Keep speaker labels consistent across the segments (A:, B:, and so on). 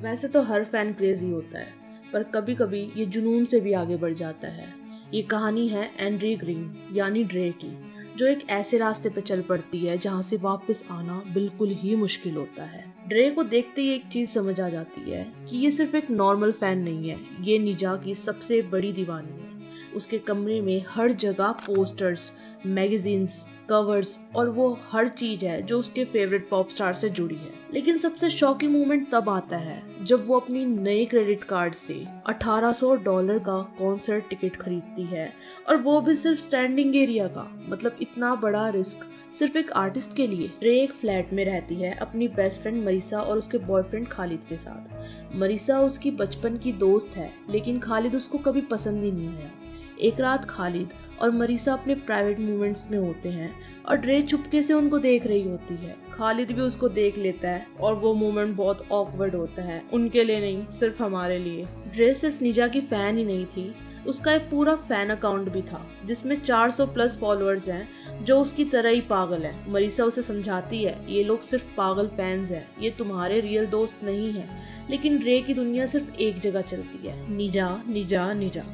A: वैसे तो हर fan crazy होता है, पर कभी कभी ये जुनून से भी आगे बढ़ जाता है। ये कहानी है एंड्री ग्रीन यानी ड्रे की, जो एक ऐसे रास्ते पे चल पड़ती है जहाँ से वापस आना बिल्कुल ही मुश्किल होता है। ड्रे को देखते ही एक चीज समझ आ जाती है कि ये सिर्फ एक नॉर्मल फैन नहीं है, ये निजा की सबसे बड़ी दीवानी है। उसके कमरे में हर जगह पोस्टर्स, मैगजीन्स, कवर्स और वो हर चीज है जो उसके फेवरेट पॉप स्टार से जुड़ी है। लेकिन सबसे शॉकिंग मोमेंट तब आता है जब वो अपनी नए क्रेडिट कार्ड से $1800 का कॉन्सर्ट टिकट खरीदती है, और वो भी सिर्फ स्टैंडिंग एरिया का। मतलब इतना बड़ा रिस्क सिर्फ एक आर्टिस्ट के लिए। रे एक फ्लैट में रहती है अपनी बेस्ट फ्रेंड मरीसा और उसके बॉयफ्रेंड खालिद के साथ। मरीसा उसकी बचपन की दोस्त है, लेकिन खालिद उसको कभी पसंद ही नहीं है। एक रात खालिद और मरीसा अपने प्राइवेट मोमेंट्स में होते हैं और ड्रे चुपके से उनको देख रही होती है। खालिद भी उसको देख लेता है और वो मोमेंट बहुत ऑकवर्ड होता है, उनके लिए नहीं, सिर्फ हमारे लिए। ड्रे सिर्फ निजा की फैन ही नहीं थी, उसका एक पूरा फैन अकाउंट भी था जिसमें 400 प्लस फॉलोअर्स हैं जो उसकी तरह ही पागल हैं। मरीसा उसे समझाती है, ये लोग सिर्फ पागल फैंस हैं, ये तुम्हारे रियल दोस्त नहीं हैं। लेकिन ड्रे की दुनिया सिर्फ एक जगह चलती है, निजा निजा निजा।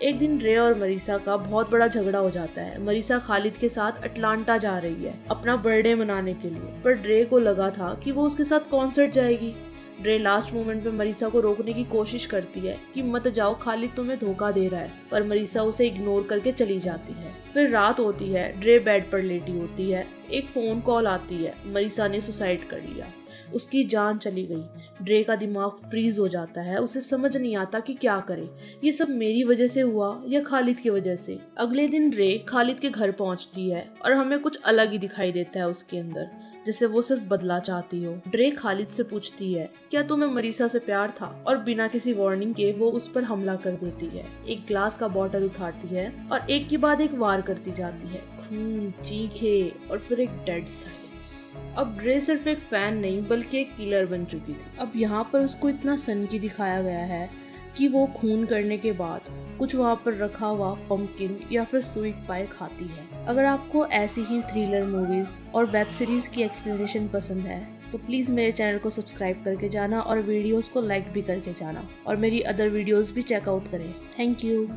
A: एक दिन ड्रे और मरीसा का बहुत बड़ा झगड़ा हो जाता है। मरीसा खालिद के साथ अटलांटा जा रही है अपना बर्थडे मनाने के लिए, पर ड्रे को लगा था कि वो उसके साथ कॉन्सर्ट जाएगी। ड्रे लास्ट मोमेंट में मरीसा को रोकने की कोशिश करती है कि मत जाओ, खालिद तुम्हें धोखा दे रहा है, पर मरीसा उसे इग्नोर करके चली जाती है। फिर रात होती है, ड्रे बेड पर लेटी होती है, एक फोन कॉल आती है, मरीसा ने सुसाइड कर लिया, उसकी जान चली गई। ड्रे का दिमाग फ्रीज हो जाता है, उसे समझ नहीं आता कि क्या करे, ये सब मेरी वजह से हुआ या खालिद की वजह से। अगले दिन ड्रे खालिद के घर पहुंचती है और हमें कुछ अलग ही दिखाई देता है उसके अंदर, जैसे वो सिर्फ बदला चाहती हो। ड्रे खालिद से पूछती है, क्या तुम्हें मरीसा से प्यार था? और बिना किसी वार्निंग के वो उस पर हमला कर देती है। एक ग्लास का बॉटल उठाती है और एक के बाद एक वार करती जाती है। खून, चीखें और फिर एक डेड साइलेंस। अब ड्रे सिर्फ एक फैन नहीं बल्कि एक किलर बन चुकी थी। अब यहाँ पर उसको इतना सनकी दिखाया गया है कि वो खून करने के बाद कुछ वहाँ पर रखा हुआ पंपकिन या फिर स्वीट पाई खाती है। अगर आपको ऐसी ही थ्रिलर मूवीज और वेब सीरीज की एक्सप्लेनेशन पसंद है तो प्लीज़ मेरे चैनल को सब्सक्राइब करके जाना और वीडियोस को लाइक भी करके जाना, और मेरी अदर वीडियोस भी चेकआउट करें। Thank you.